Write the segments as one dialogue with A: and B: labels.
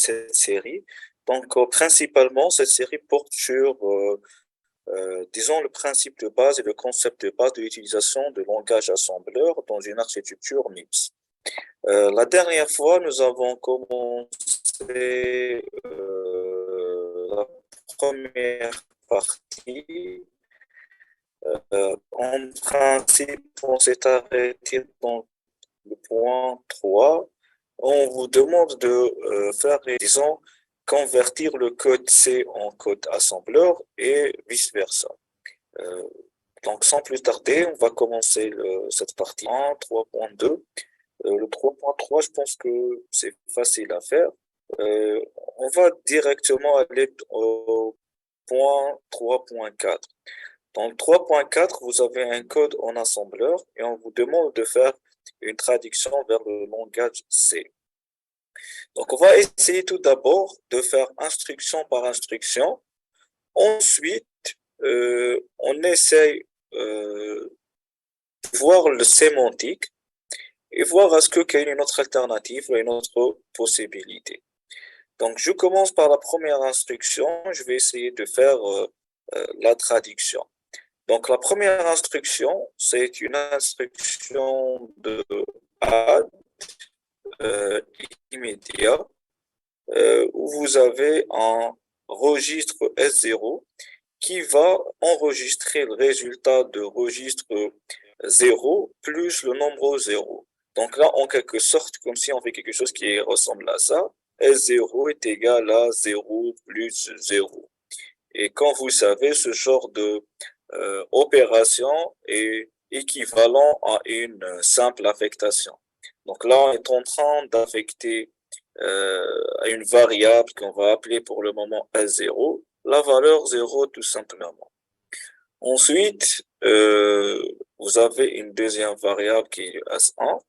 A: cette série. Donc, principalement, cette série porte sur, disons, le principe de base et le concept de base de l'utilisation de langage assembleur dans une architecture MIPS. La dernière fois, nous avons commencé la première partie. En principe, on s'est arrêté dans le point 3. On vous demande de faire, disons, convertir le code C en code assembleur et vice-versa. Euh, donc, sans plus tarder, on va commencer cette partie 1, 3.2. Le 3.3, je pense que c'est facile à faire. Euh, on va directement aller au point 3.4. Dans le 3.4, vous avez un code en assembleur et on vous demande de faire une traduction vers le langage C. Donc, on va essayer tout d'abord de faire instruction par instruction. Ensuite, on essaye de voir le sémantique et voir est-ce qu'il y a une autre alternative ou une autre possibilité. Donc, je commence par la première instruction. Je vais essayer de faire la traduction. Donc, la première instruction, c'est une instruction de add immédiat où vous avez un registre S0 qui va enregistrer le résultat de registre 0 plus le nombre 0. Donc là, en quelque sorte, comme si on fait quelque chose qui ressemble à ça, S0 est égal à 0 plus 0. Et comme vous savez, ce genre de opération est équivalent à une simple affectation. Donc là, on est en train d'affecter à une variable qu'on va appeler pour le moment S0, la valeur 0 tout simplement. Ensuite, vous avez une deuxième variable qui est le S1.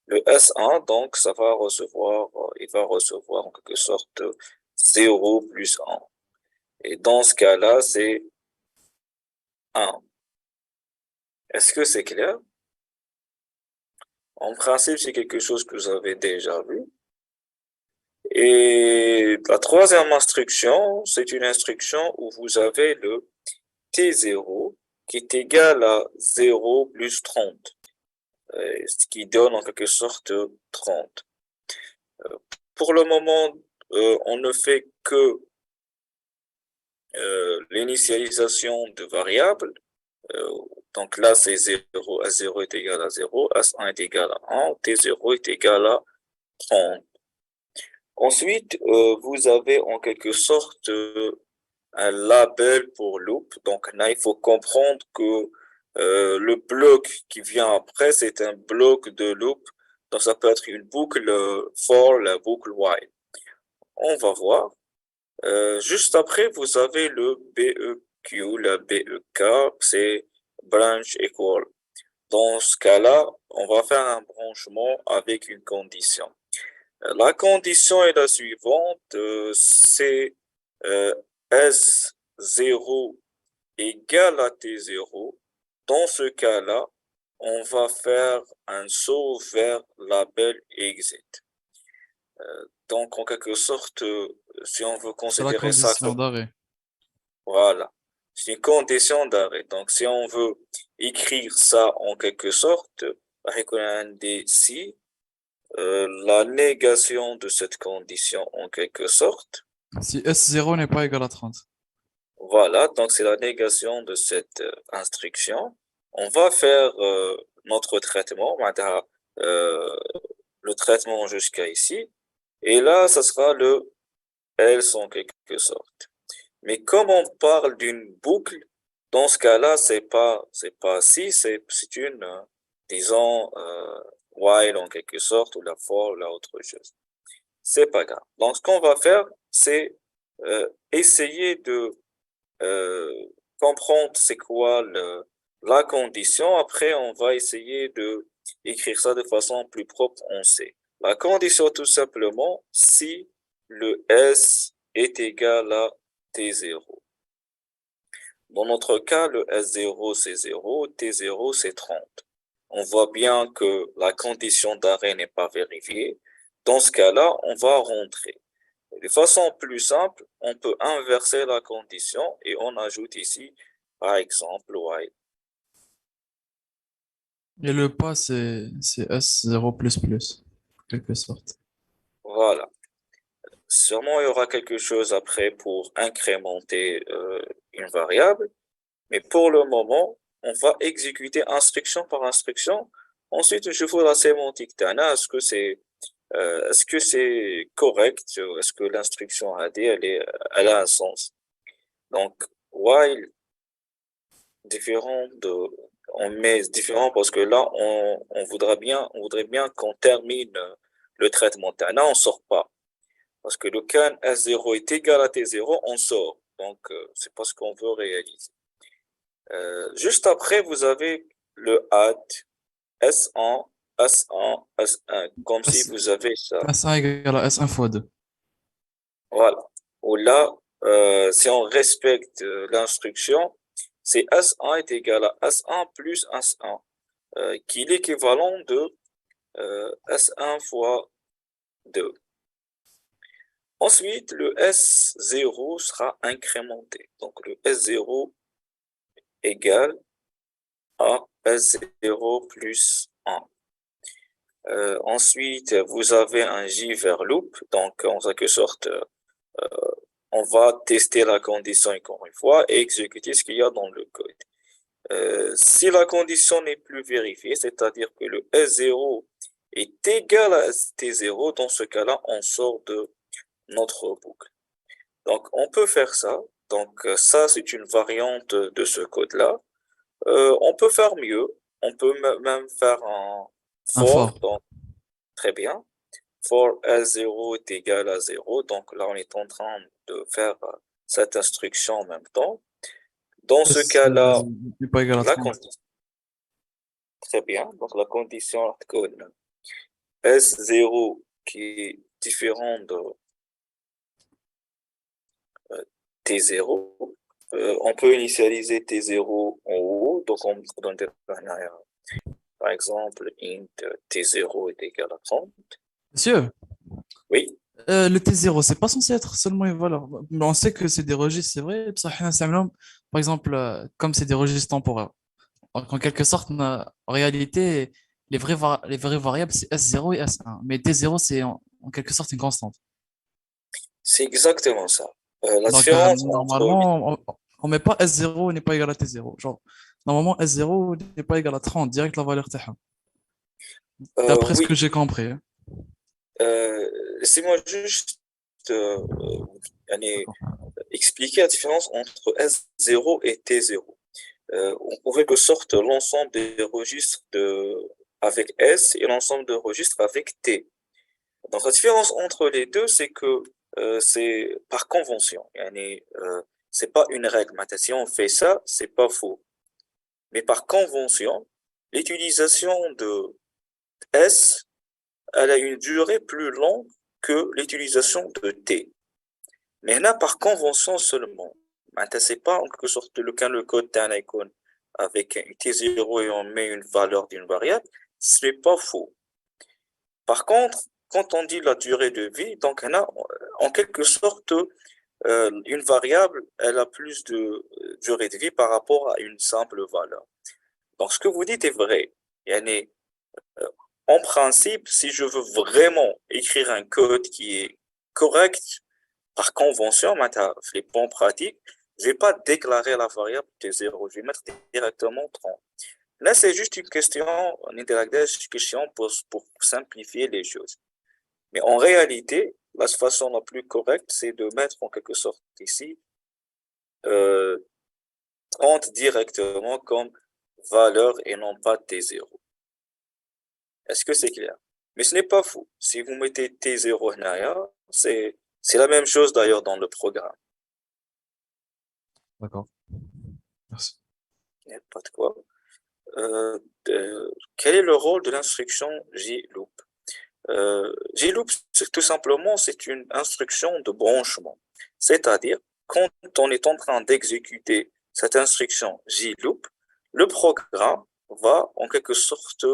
A: Le S1, donc, il va recevoir en quelque sorte 0 plus 1. Et dans ce cas-là, c'est 1. Est-ce que c'est clair? En principe, c'est quelque chose que vous avez déjà vu. Et la troisième instruction, c'est une instruction où vous avez le T0 qui est égal à 0 plus 30, ce qui donne en quelque sorte 30. Pour le moment, on ne fait que l'initialisation de variables. Donc là, c'est 0, S0 est égal à 0, S1 est égal à 1, T0 est égal à 30. Ensuite, vous avez en quelque sorte un label pour loop. Donc là, il faut comprendre que le bloc qui vient après, c'est un bloc de loop. Donc ça peut être une boucle for, la boucle while. On va voir. Juste après, vous avez le BEQ, la BEK, c'est branch equal. Dans ce cas-là, on va faire un branchement avec une condition. La condition est la suivante, c'est S0 égale à T0. Dans ce cas-là, on va faire un saut vers label exit. Donc, en quelque sorte, si on veut
B: C'est la
A: considérer ça
B: condition
A: comme...
B: d'arrêt.
A: Voilà, c'est une condition d'arrêt. Donc, si on veut écrire ça en quelque sorte, si la négation de cette condition en quelque sorte,
B: Si S0 n'est pas égal à 30.
A: voilà, donc c'est la négation de cette instruction. On va faire notre traitement, euh, le traitement jusqu'à ici, et là, ça sera le else en quelque sorte. Mais comme on parle d'une boucle, dans ce cas-là, c'est pas si, c'est une, disons, while en quelque sorte, ou la for, ou la autre chose. C'est pas grave. Donc, ce qu'on va faire, c'est essayer de comprendre c'est quoi la condition. Après, on va essayer de écrire ça de façon plus propre en C. La condition, tout simplement, si le S est égal à T0. Dans notre cas, le S0, c'est 0, T0, c'est 30. On voit bien que la condition d'arrêt n'est pas vérifiée. Dans ce cas-là, on va rentrer. De façon plus simple, on peut inverser la condition et on ajoute ici, par exemple, while.
B: Et le pas, c'est S0 en quelque sorte.
A: Voilà. Sûrement, il y aura quelque chose après pour incrémenter une variable, mais pour le moment, on va exécuter instruction par instruction. Ensuite, je vois la sémantique d'Anna. Est-ce que c'est correct? Est-ce que l'instruction AD, elle a un sens? Donc, while différent de, on met différent parce que là, on voudrait bien qu'on termine le traitement d'Anna, on sort pas. Parce que le can S0 est égal à T0, on sort. Donc, c'est pas ce qu'on veut réaliser. Juste après, vous avez le add S1, S1, S1, comme si
B: S,
A: vous avez ça.
B: S1 égale à S1 fois 2.
A: Voilà. Ou là, si on respecte l'instruction, c'est S1 est égal à S1 plus S1, qui est l'équivalent de S1 fois 2. Ensuite, le S0 sera incrémenté. Donc, le S0 égale à S0 plus 1. Ensuite, vous avez un J vers loop. Donc, en quelque sorte, on va tester la condition encore une fois et exécuter ce qu'il y a dans le code. Si la condition n'est plus vérifiée, c'est-à-dire que le S0 est égal à T0, dans ce cas-là, on sort de notre boucle. Donc, on peut faire ça. Donc, ça, c'est une variante de ce code-là. On peut faire mieux. On peut même faire un
B: Un
A: for.
B: fort.
A: Donc, très bien. For S0 est égal à 0. Donc, là, on est en train de faire cette instruction en même temps. Dans ce
B: S
A: cas-là,
B: n'est pas égal à
A: la
B: 30.
A: condition, très bien. Donc, la condition hardcode S0 qui est différent de euh, T0. On peut initialiser T0 en haut, donc on donne par exemple int T0 est égal à 30.
B: Monsieur,
A: Oui,
B: le T0, c'est pas censé être seulement une valeur. Mais on sait que c'est des registres, c'est vrai. بصح حنا نستعملهم, par exemple, comme c'est des registres temporaires. Donc, en quelque sorte, en réalité, les vraies variables, c'est S0 et S1. Mais T0, c'est en quelque sorte une constante.
A: c'est exactement ça. La
B: Donc,
A: différence entre,
B: normalement, on met pas S0 n'est pas égal à T0. Genre, normalement, S0 n'est pas égal à 30, direct la valeur تاعها. D'après ce
A: oui,
B: que j'ai compris, hein.
A: laissez-moi juste yani,
B: D'accord.
A: expliquer la différence entre S0 et T0. On quelque sorte l'ensemble des registres avec S et l'ensemble de registres avec T. Donc la différence entre les deux, c'est que c'est par convention. C'est pas une règle. Maintenant, si on fait ça, c'est pas faux. Mais par convention, l'utilisation de S, elle a une durée plus longue que l'utilisation de T. Mais là, par convention seulement. Maintenant, c'est pas en quelque sorte le cas le code d'un icône avec un T0 et on met une valeur d'une variable, ce n'est pas faux. Par contre, quand on dit la durée de vie, donc on a en quelque sorte une variable, elle a plus de durée de vie par rapport à une simple valeur. Donc ce que vous dites est vrai. Yani, euh, en principe, si je veux vraiment écrire un code qui est correct par convention, maintenant, les bons pratiques, je vais pas déclarer la variable de 0, je vais mettre directement 30. Là, c'est juste une question, une question pour simplifier les choses. Mais en réalité, la façon la plus correcte, c'est de mettre en quelque sorte ici euh, 30 directement comme valeur et non pas T0. Est-ce que c'est clair? Mais ce n'est pas fou. Si vous mettez T0 derrière, c'est la même chose d'ailleurs dans le programme.
B: D'accord. Merci.
A: Il n'y a pas de quoi. Euh, Quel est le rôle de l'instruction JLoop? JLoop, tout simplement, c'est une instruction de branchement. C'est-à-dire, quand on est en train d'exécuter cette instruction JLoop, le programme va en quelque sorte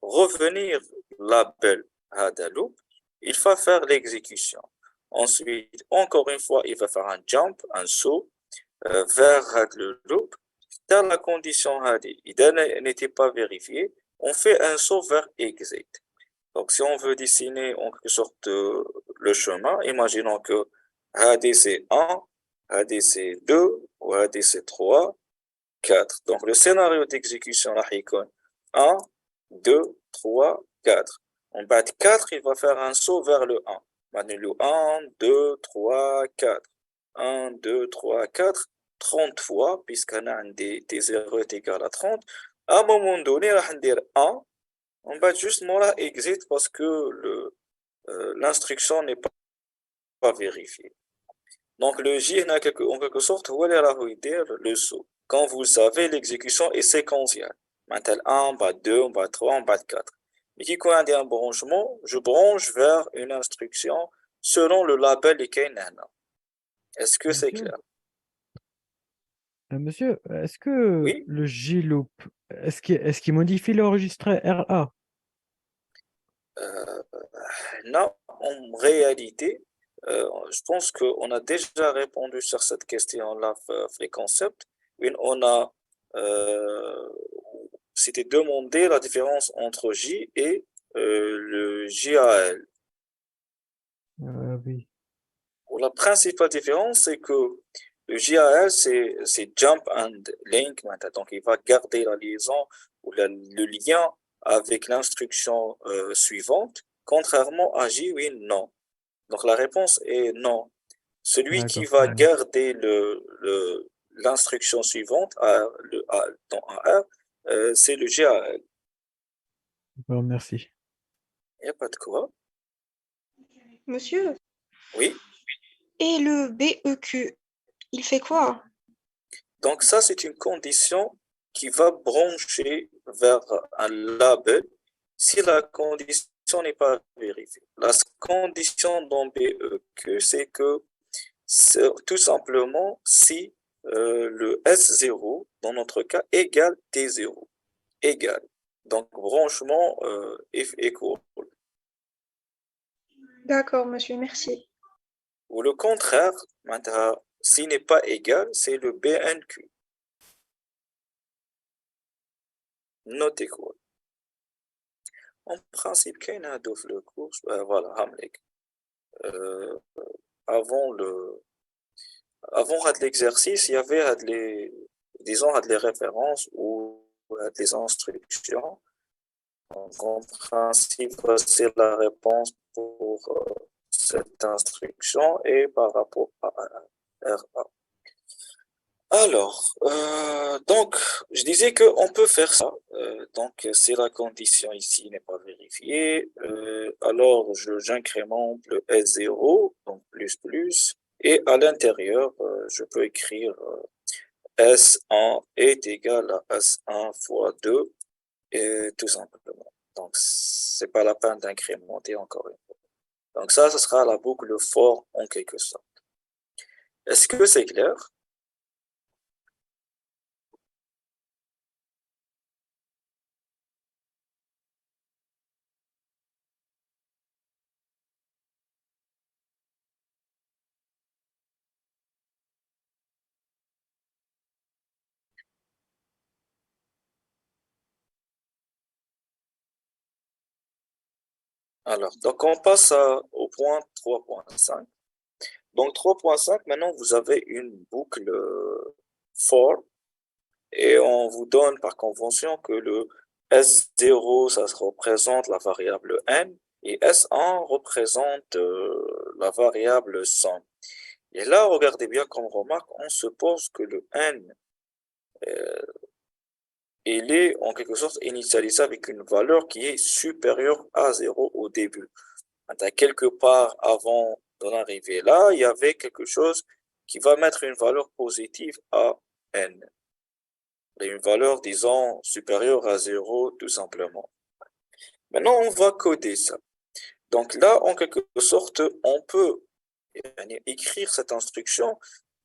A: revenir l'appel à loop. Il va faire l'exécution. Ensuite, encore une fois, il va faire un jump, un saut vers le loop. Dans la condition هذه, إذا n'était pas vérifié, on fait un saut vers exit. Donc, si on veut dessiner en quelque sorte le chemin, imaginons que هذه c'est 1, هذه c'est 2, ou هذه c'est 3, 4. Donc, le scénario d'exécution راح يكون 1, 2, 3, 4. En bas de 4, il va faire un saut vers le 1. Maintenant, le 1, 2, 3, 4. 1, 2, 3, 4. 30 fois, puisqu'on a des zéros est égal à 30. À un moment donné, on va dire 1. On va juste là exit parce que l'instruction n'est pas vérifiée. Donc, le J, en quelque sorte, le saut. Quand vous savez, l'exécution est séquentielle. Maintenant, 1, on bat 2, on bat 3, on bat 4. Mais qui quand il y a un branchement, je branche vers une instruction selon le label qui est là. Est-ce que c'est
C: Monsieur,
A: clair?
C: monsieur, est-ce que
A: Oui?
C: le J-loop, est-ce qu'il modifie le registre RA?
A: Euh, non, en réalité, je pense qu'on a déjà répondu sur cette question-là, les concepts. Oui, on a, c'était demandé la différence entre J et le JAL.
C: Oui,
A: La principale différence, c'est que le JAL, c'est Jump and Link maintenant. Donc, il va garder la liaison ou le lien avec l'instruction suivante, contrairement à J, oui, non. Donc, la réponse est non. Celui qui
C: d'accord.
A: va garder l'instruction suivante dans AR, c'est le GAL.
C: Bon, merci.
A: Il n'y a pas de quoi.
D: Monsieur,
A: Oui.
D: et le BEQ, il fait quoi?
A: Donc, ça, c'est une condition qui va brancher vers un label si la condition n'est pas vérifiée. La condition dans BEQ, c'est que tout simplement si le S0, dans notre cas, égale T0. Égal. Donc, branchement if equal.
D: D'accord, monsieur, merci.
A: Ou le contraire, maintenant, s'il n'est pas égal, c'est le BNQ. Not equal. En principe, qu'il y a le cours, voilà, Hamlik. Euh, avant avant l'exercice, il y avait disons, les références ou les instructions. Donc, en principe, c'est la réponse pour cette instruction et par rapport à RA. Alors, donc, je disais qu'on peut faire ça. Donc, si la condition ici n'est pas vérifiée, alors j'incrémente le S0, donc plus, et à l'intérieur, je peux écrire S1 est égal à S1 fois 2, et tout simplement. Donc, c'est pas la peine d'incrémenter encore une fois. Donc, ça sera la boucle for en quelque sorte. Est-ce que c'est clair? Alors, donc on passe au point 3.5. Donc 3.5, maintenant vous avez une boucle for et on vous donne par convention que le S0, ça représente la variable n et S1 représente la variable 100. Et là, regardez bien comme remarque, on suppose que le n, il est en quelque sorte initialisé avec une valeur qui est supérieure à 0 au début. Quelque part avant d'en arriver là, il y avait quelque chose qui va mettre une valeur positive à n. Et une valeur, disons, supérieure à 0, tout simplement. Maintenant, on va coder ça. Donc là, en quelque sorte, on peut écrire cette instruction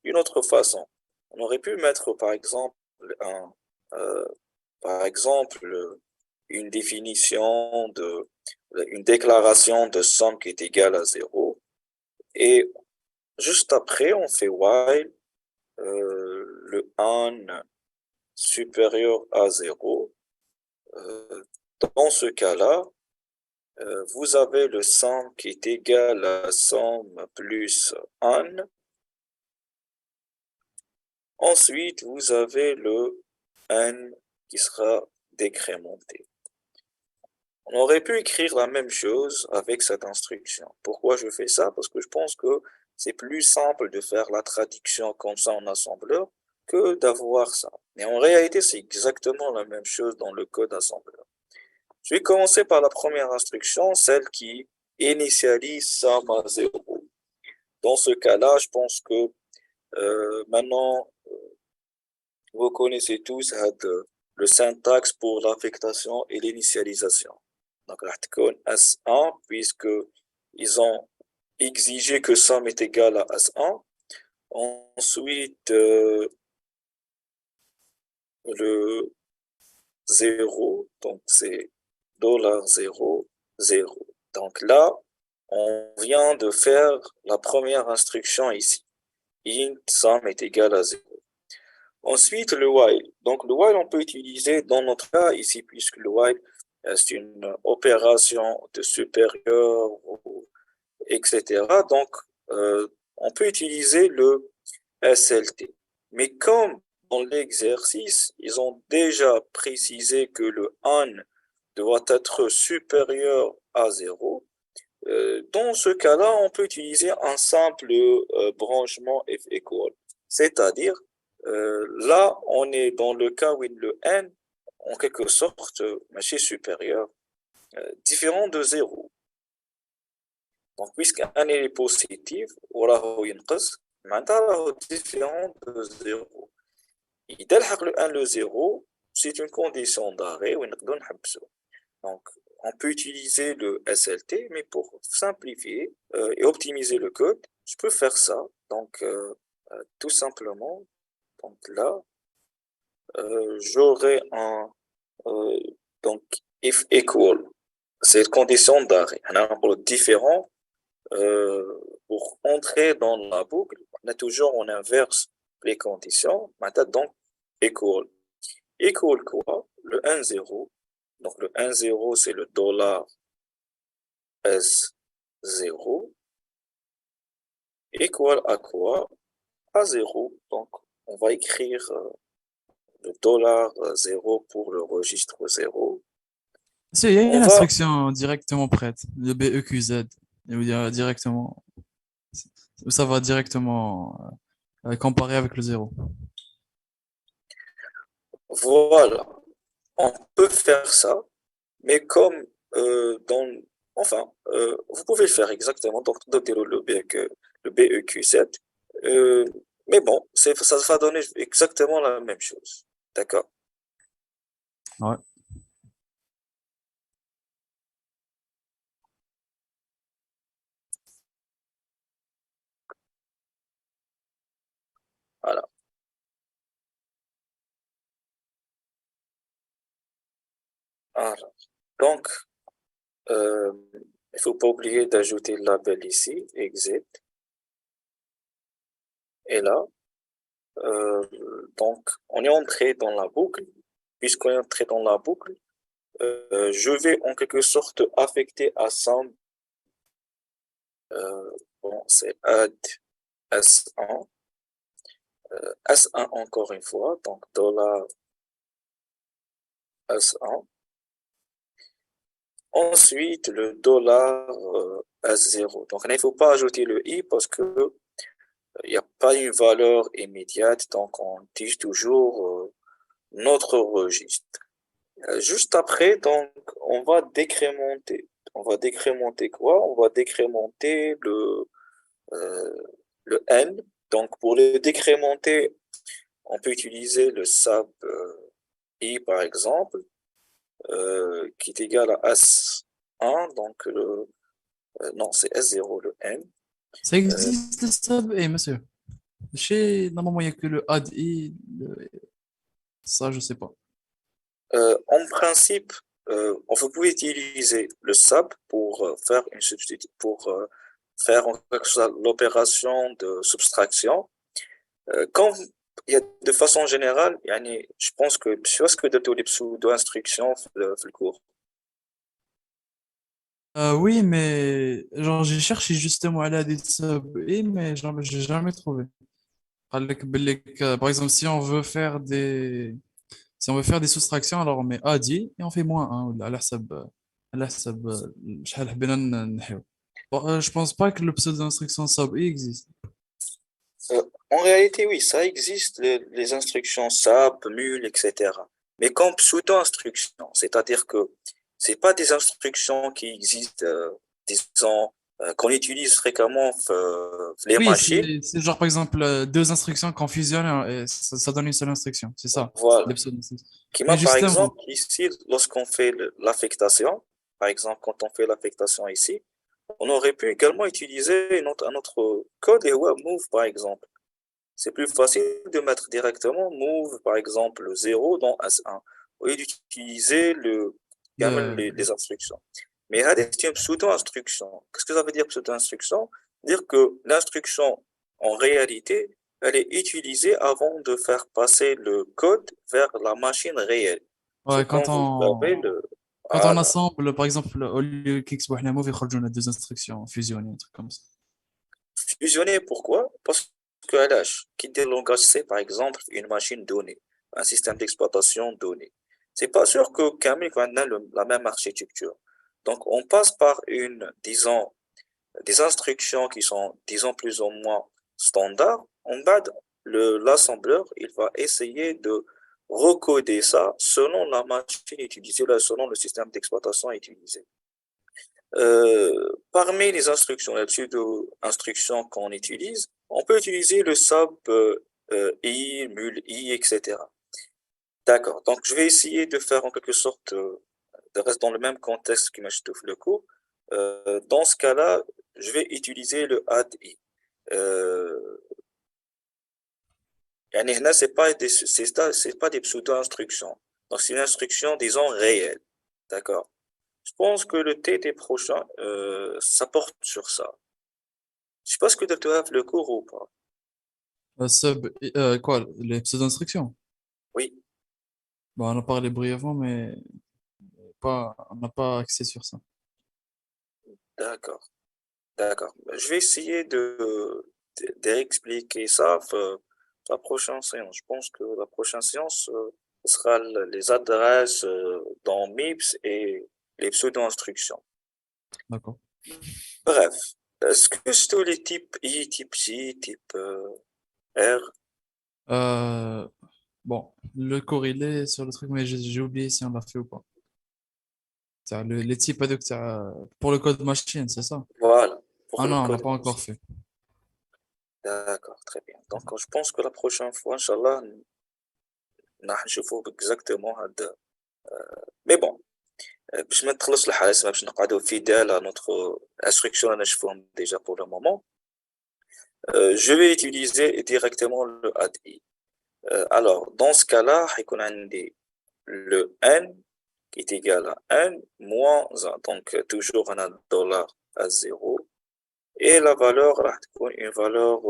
A: d'une autre façon. On aurait pu mettre, par exemple, euh, par exemple, une définition une déclaration de somme qui est égale à 0. Et juste après, on fait while le an supérieur à 0. Dans ce cas-là, vous avez le somme qui est égal à somme plus an. Ensuite, vous avez le n qui sera décrémenté. On aurait pu écrire la même chose avec cette instruction. Pourquoi je fais ça? Parce que je pense que c'est plus simple de faire la traduction comme ça en assembleur que d'avoir ça. Mais en réalité, c'est exactement la même chose dans le code assembleur. Je vais commencer par la première instruction, celle qui initialise somme à 0. Dans ce cas-là, je pense que maintenant, vous connaissez tous le syntaxe pour l'affectation et l'initialisation. Donc, راح تكون S1 puisque ils ont exigé que somme est égal à S1. Ensuite, le 0, donc c'est $0, 0. Donc là, on vient de faire la première instruction ici. Int somme est égal à 0. Ensuite, le while. Donc, le while, on peut utiliser dans notre cas ici, puisque le while, c'est une opération de supérieur, etc. Donc, on peut utiliser le SLT. Mais comme dans l'exercice, ils ont déjà précisé que le an doit être supérieur à 0, dans ce cas-là, on peut utiliser un simple branchement f equal. C'est-à-dire, là, on est dans le cas où le n, en quelque sorte, ماشي supérieur, différent de 0. Donc, puisqu'un n est positif, وراه ينقص, معناتها راهو différent de 0. إذا لحق le 1 le 0, c'est une condition d'arrêt ونقدروا نحبسوا. Donc, on peut utiliser le SLT, mais pour simplifier et optimiser le code, je peux faire ça. Donc, tout simplement, donc là, j'aurai un donc if equal, c'est condition d'arrêt. Pour le différent, pour entrer dans la boucle, on inverse les conditions. Maintenant, donc equal. Equal quoi? Le 1, 0. Donc le 1, 0, c'est le dollar S0. Equal à quoi? À 0. Donc on va écrire le dollar 0 pour le registre 0.
B: Il y a
A: On
B: une
A: va
B: instruction directement prête, le BEQZ, où il y a directement, où ça va directement comparer avec le zéro.
A: Voilà, on peut faire ça, mais comme dans... Enfin, vous pouvez le faire exactement, donc notez le BEQ7. Euh, mais bon, ça va donner exactement la même chose. D'accord?
B: Ouais.
A: Voilà. Alors, donc, il ne faut pas oublier d'ajouter le label ici, exit. Et là, donc, on est entré dans la boucle. Puisqu'on est entré dans la boucle, je vais en quelque sorte affecter à somme, bon, c'est add S1, S1 encore une fois, donc dollar S1. Ensuite, le dollar S0. Donc, il ne faut pas ajouter le i parce que il n'y a pas une valeur immédiate, donc on tige toujours notre registre. Juste après, donc, on va décrémenter. On va décrémenter quoi? On va décrémenter euh, le n. Donc, pour le décrémenter, on peut utiliser le sub i par exemple, qui est égal à S1. Donc, non, c'est S0, le n.
B: Ça existe le sub, eh, monsieur. Normalement, il n'y a que le add i, ça, je sais pas.
A: En principe, vous pouvez utiliser le sub pour faire une substitution, pour faire en quelque sorte l'opération de subtraction. Quand il y a de façon générale, يعني, je pense que شو اسكو درتوا لي pseudo instruction في الcours.
B: Oui, mais genre j'ai cherché justement à la des sub et mais genre j'ai jamais trouvé. Par exemple, si on veut faire des soustractions, alors on met AD et on fait -1 ou على حسب شحال حبينا نحيو. Bon, je pense pas que le pseudo d'instruction sub i existe.
A: En réalité, oui, ça existe, les instructions SAP, MUL, etc. Mais comme pseudo-instructions, c'est-à-dire que c'est pas des instructions qui existent, disons, qu'on utilise fréquemment les
B: Oui,
A: machines.
B: c'est genre par exemple deux instructions qu'on fusionne et ça donne une seule instruction. C'est ça, les
A: Voilà.
B: pseudo-instructions.
A: Qui
B: Mais
A: m'a, par
B: justement,
A: exemple, ici, lorsqu'on fait l'affectation, par exemple, quand on fait l'affectation ici, on aurait pu également utiliser un autre code et web move, par exemple. C'est plus facile de mettre directement move, par exemple, 0 dans S1, au lieu d'utiliser
B: le,
A: les instructions. Mais c'est une pseudo-instruction. Qu'est-ce que ça veut dire pseudo-instruction? Dire que l'instruction, en réalité, elle est utilisée avant de faire passer le code vers la machine réelle.
B: ouais,
A: Quand vous avez le...
B: quand on
A: Voilà.
B: assemble, par exemple, au lieu qu'X move, il y a deux instructions fusionnées, un truc comme ça.
A: Fusionner, pourquoi? Parce que LH, qui dit le langage C, par exemple, une machine donnée, un système d'exploitation donné. C'est pas sûr que Camille va avoir la même architecture. Donc, on passe par disons, des instructions qui sont, disons, plus ou moins standards. En bas, l'assembleur, il va essayer de recoder ça selon la machine utilisée, selon le système d'exploitation utilisé. Parmi les instructions, les pseudo-instructions qu'on utilise, on peut utiliser le SAP I, MUL I, etc. D'accord. Donc, je vais essayer de faire en quelque sorte, de rester dans le même contexte que je le cours. Dans ce cas-là, je vais utiliser le add I. يعني هنا c'est pas des pseudo-instructions. Donc, c'est une instruction, disons, réelle. D'accord. Je pense que le TT prochain, ça porte sur ça. Je sais pas ce que tu as le cours ou pas.
B: Quoi, les pseudo-instructions?
A: Oui,
B: Bon, on en a parlé brièvement, mais on n'a pas axé sur ça.
A: d'accord, d'accord. Je vais essayer d'expliquer ça la prochaine séance. Je pense que la prochaine séance, ce sera les adresses dans MIPS et les pseudo-instructions.
B: D'accord.
A: Bref, est-ce que c'est tous les types I, type J, type R?
B: Euh, bon, le corrélé sur le truc, mais j'ai oublié si on l'a fait ou pas. Les types pour le code machine, c'est ça?
A: Voilà, pour
B: Ah
A: le
B: non, on l'a
A: code.
B: pas encore fait.
A: D'accord, très bien. Donc, je pense que la prochaine fois, Inch'Allah, راح نشوفوه exactement هذا. Mais bon, باش ما تخلص الحال ما باش نقعدوا fidèles à notre instruction اللي نشوفهم déjà pour le moment. Je vais utiliser directement le ADI. Alors, dans ce cas-là, حيكون عندي le n qui est égal à n moins 1. Donc, toujours on a dollar à 0. Et la valeur راح تكون une valeur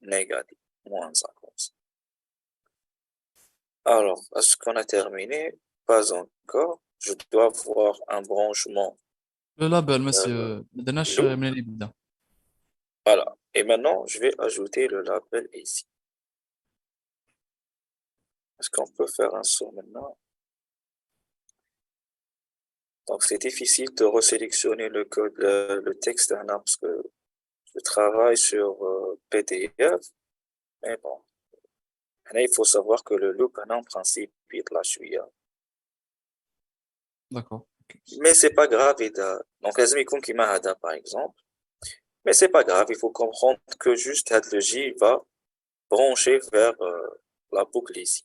A: négative, moins 1 comme ça. Alors, est-ce qu'on a terminé? Pas encore. Je dois voir un branchement
B: Le label,
A: euh,
B: monsieur, ما بدناش
A: loop.
B: من اللي يبدا.
A: Voilà. Et maintenant, je vais ajouter le label ici. Est-ce qu'on peut faire un saut maintenant? Donc, c'est difficile de resélectionner le code, le texte d'un app parce que je travaille sur PDF. Mais bon, maintenant, il faut savoir que le loop, en principe, il est là, je suis là.
B: D'accord. Ok.
A: Mais c'est pas grave. Donc, لازم يكون كيما هذا, par exemple. Mais c'est pas grave, il faut comprendre que juste le J va brancher vers la boucle ici.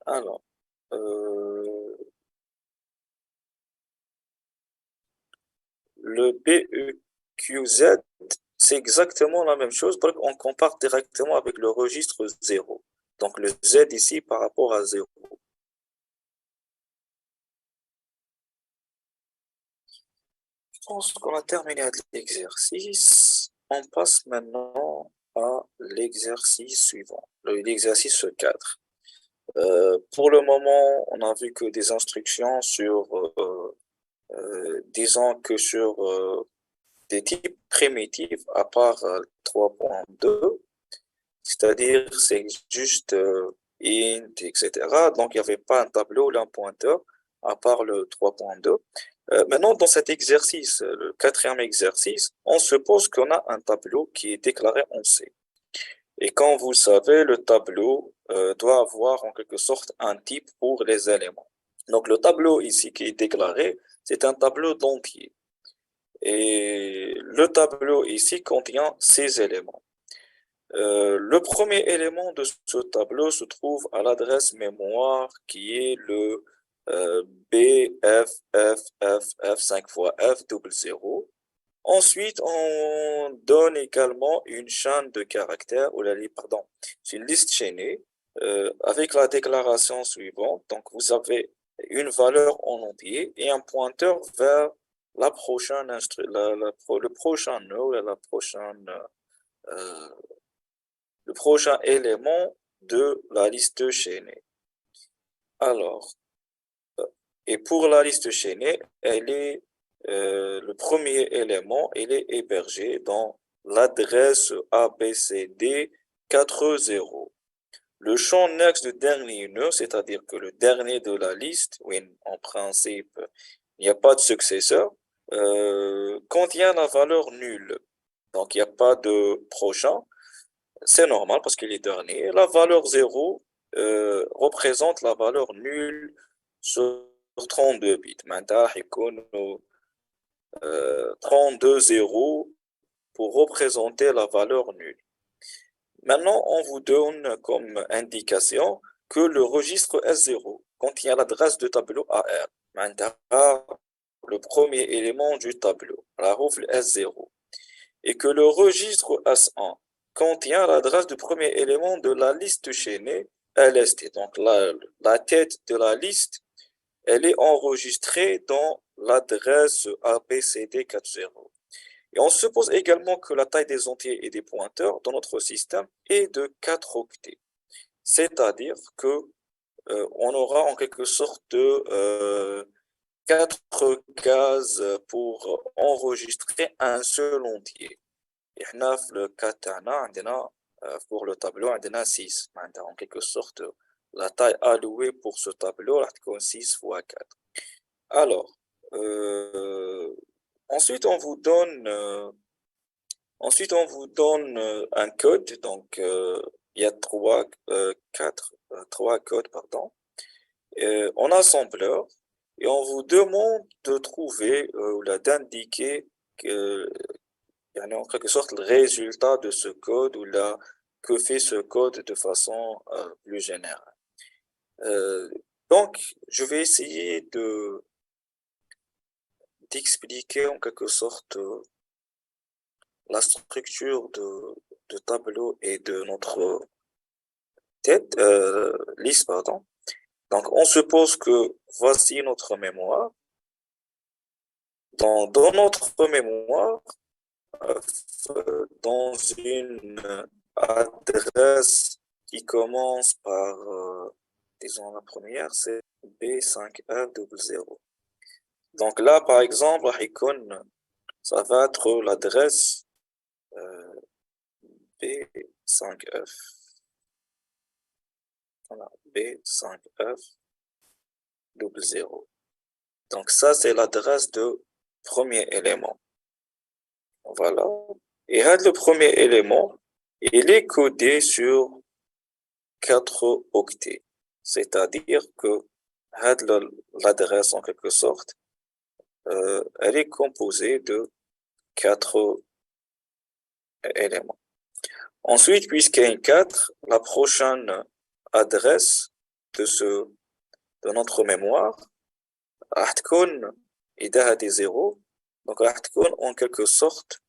A: Alors, euh, le BEQZ, c'est exactement la même chose, donc on compare directement avec le registre 0. Donc le Z ici par rapport à 0. pense qu'on a terminé avec l'exercice. On passe maintenant à l'exercice suivant, l'exercice 4. Pour le moment, on a vu que des instructions sur, disons que sur des types primitifs à part 3.2, c'est-à-dire c'est juste int, etc. Donc, il n'y avait pas un tableau ou un pointeur à part le 3.2. Maintenant, dans cet exercice, le quatrième exercice, on suppose qu'on a un tableau qui est déclaré en C. Et comme vous savez, le tableau doit avoir en quelque sorte un type pour les éléments. Donc, le tableau ici qui est déclaré, c'est un tableau d'entier. Et le tableau ici contient ces éléments. Le premier élément de ce tableau se trouve à l'adresse mémoire qui est le BFFFF 5 fois F double 0. Ensuite, on donne également une chaîne de caractères, pardon, c'est une liste chaînée avec la déclaration suivante. Donc, vous avez une valeur en entier et un pointeur vers la prochaine le prochain nœud et le prochain élément de la liste chaînée. Alors, et pour la liste chaînée, le premier élément, il est hébergé dans l'adresse ABCD 40. Le champ next du dernier nœud, c'est-à-dire que le dernier de la liste, où en principe, il n'y a pas de successeur, contient la valeur nulle. Donc, il n'y a pas de prochain. C'est normal parce qu'il est dernier. La valeur 0 représente la valeur nulle sur 32 bits. معناتها حيكونوا 32 zéros pour représenter la valeur nulle. Maintenant, on vous donne comme indication que le registre S0 contient l'adresse du tableau AR. معناتها le premier élément du tableau, la rufle S0. Et que le registre S1 contient l'adresse du premier élément de la liste chaînée LST. Donc, la tête de la liste, elle est enregistrée dans l'adresse ABCD40. Et on suppose également que la taille des entiers et des pointeurs dans notre système est de 4 octets. C'est-à-dire que on aura en quelque sorte de 4 cases pour enregistrer un seul entier. Et في le cas تاعنا عندنا pour le tableau عندنا 6 معناتها en quelque sorte la taille allouée pour ce tableau راح تكون 6 fois 4. Alors ensuite on vous donne un code. Donc il y a trois codes pardon en assembleur, et on vous demande de trouver ou d'indiquer en quelque sorte le résultat de ce code ou que fait ce code de façon plus générale. Donc, je vais essayer d'expliquer en quelque sorte la structure de tableau et de notre liste, pardon. Donc, on suppose que voici notre mémoire. Dans notre mémoire, dans une adresse qui commence par, disons la première, c'est B5F00. Donc là, par exemple, ça va être l'adresse B5F. Voilà, B5F00. Donc ça, c'est l'adresse de premier élément. Voilà. Et le premier élément, il est codé sur 4 octets. C'est-à-dire que l'adresse, en quelque sorte, elle est composée de 4 éléments. Ensuite, puisqu'il y a une 4, la prochaine adresse de notre mémoire, إذا هذه 0, donc راح تكون en quelque sorte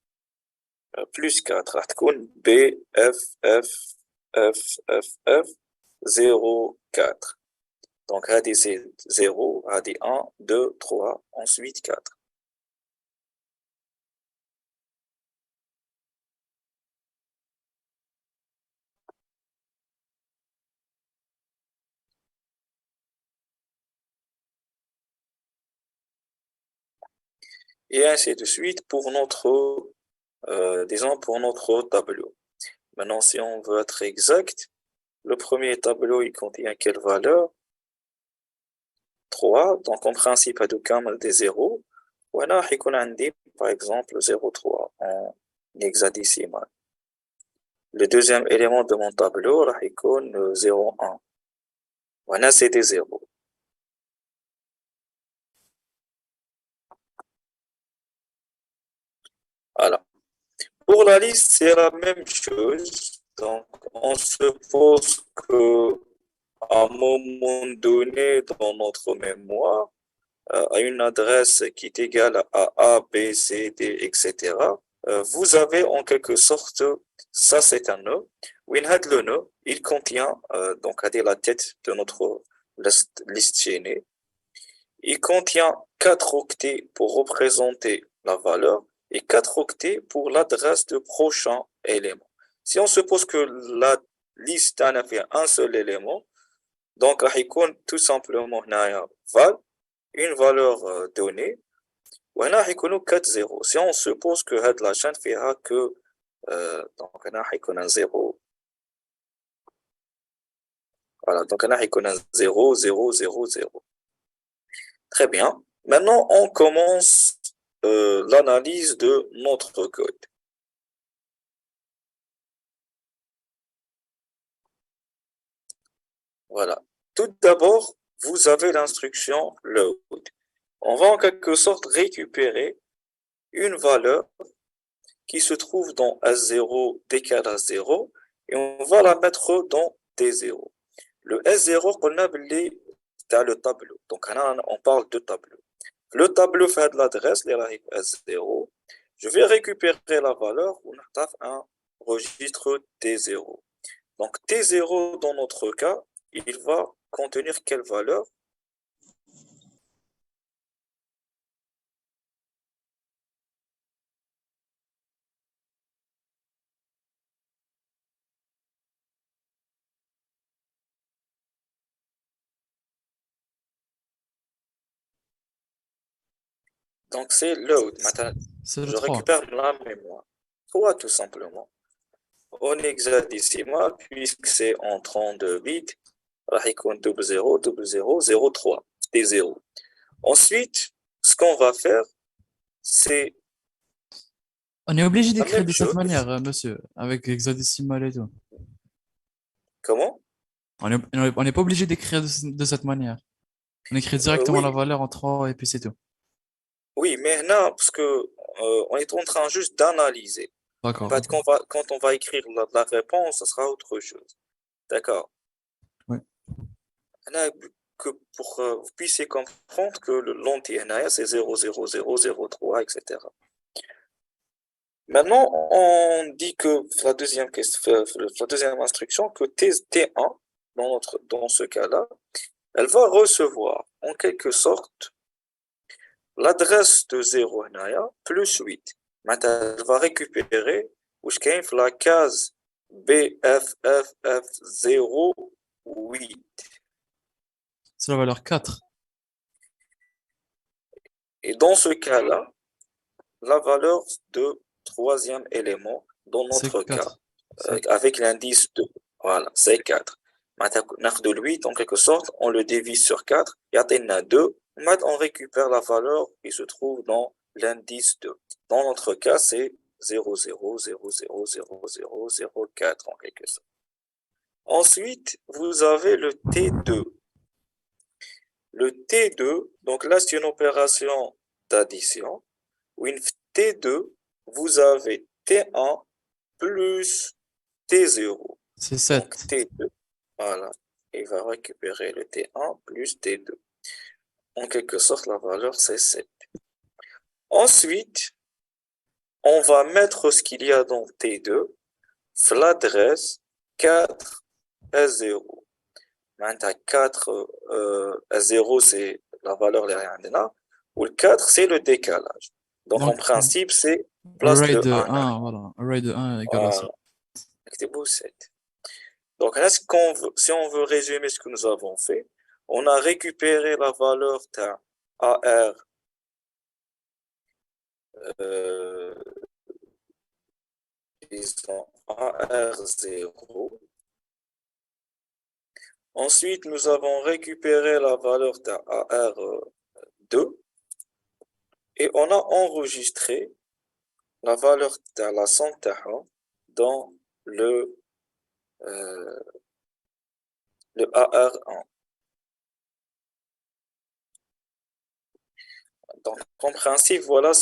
A: plus 4, راح تكون BFFFFF04. Donc هذه c'est 0, هذه 1, 2, 3, ensuite 4. et ainsi de suite pour disons, pour notre tableau. Maintenant, si on veut être exact, le premier tableau, il contient quelle valeur? 3. Donc, en principe, هادو كامل des zéros. وهنا حيكون عندي, par exemple, 0,3 en hexadécimal. Le deuxième élément de mon tableau راح يكون 0,1. وهنا c'est des zéros. Voilà. Pour la liste, c'est la même chose. Donc, on suppose que à un moment donné dans notre mémoire, à une adresse qui est égale à A, B, C, D, etc., vous avez en quelque sorte, ça c'est un nœud. WinHead, le nœud, il contient, donc à dire la tête de notre liste chaînée, il contient 4 octets pour représenter la valeur et 4 octets pour l'adresse de prochain élément. Si on suppose que la liste a fait un seul élément, donc راح يكون tout simplement هنايا val, une valeur donnée, وهنا راح يكونوا 4 0. Si on suppose que هاد la chaîne فيها que donc هنا راح يكون un 0. Voilà, donc هنا راح يكون un 0 0 0 0. Très bien. Maintenant, on commence l'analyse de notre code. Voilà. Tout d'abord, vous avez l'instruction load. On va en quelque sorte récupérer une valeur qui se trouve dans S0 décalé à 0 et on va la mettre dans T0. Le S0, on a dans le tableau. Donc, on parle de tableau. Le tableau fait de l'adresse, S0. Je vais récupérer la valeur, on a un registre T0. Donc, T0, dans notre cas, il va contenir quelle valeur? Donc, c'est load. Maintenant,
B: C'est le
A: je
B: 3.
A: récupère la mémoire. 3, tout simplement. En hexadécimal, puisque c'est en 32 bits, راح يكون 00 00 03 des 0. Ensuite, ce qu'on va faire, c'est
B: On est obligé
A: la
B: d'écrire
A: même
B: de cette
A: chose.
B: manière, monsieur, avec hexadécimal et tout.
A: Comment?
B: On n'est pas obligé d'écrire de cette manière. On écrit directement la
A: Oui,
B: valeur en 3 et puis c'est tout.
A: oui, mais non, parce que on est en train juste d'analyser.
B: D'accord,
A: Parce
B: ok.
A: quand on va écrire la réponse, ça sera autre chose. D'accord.
B: Ouais.
A: Là, que pour que vous puissiez comprendre que le l'entier c'est 0 0 0 0 3, etc. Maintenant, on dit que la deuxième question, la deuxième instruction, que T1, dans ce cas-là, elle va recevoir en quelque sorte l'adresse de 0 plus 8. Maintenant, elle va récupérer la case BFFF08.
B: C'est la valeur 4.
A: Et dans ce cas-là, la valeur de troisième élément, dans
B: C'est
A: notre cas,
B: 4. C'est
A: avec l'indice 2, voilà, c'est 4. De 8, en quelque sorte, on le divise sur 4, il y a 2, on récupère la valeur qui se trouve dans l'indice 2. Dans notre cas, c'est 0, 0, 0, 0, 0, 0, 0, 4 en quelque sorte. Ensuite, vous avez le T2. Le T2, donc là, c'est une opération d'addition. Une T2, vous avez T1 plus T0.
B: c'est
A: Donc
B: 7.
A: T2, voilà. Il va récupérer le T1 plus T2. En quelque sorte, la valeur, c'est 7. Ensuite, on va mettre ce qu'il y a dans T2, l'adresse 4 à 0. Maintenant, 4 à 0, c'est la valeur derrière. Ou le 4, c'est le décalage. Donc, en
B: Donc,
A: principe, c'est place
B: array
A: de
B: de
A: 1 à
B: 1, voilà. Array de 1 égale à
A: voilà.
B: 7.
A: Activez 7. Donc là, si on veut résumer ce que nous avons fait, on a récupéré la valeur de AR euh, disons AR0. Ensuite, nous avons récupéré la valeur de AR2 et on a enregistré la valeur de la centaine dans euh, le AR1. Donc, en principe, voilà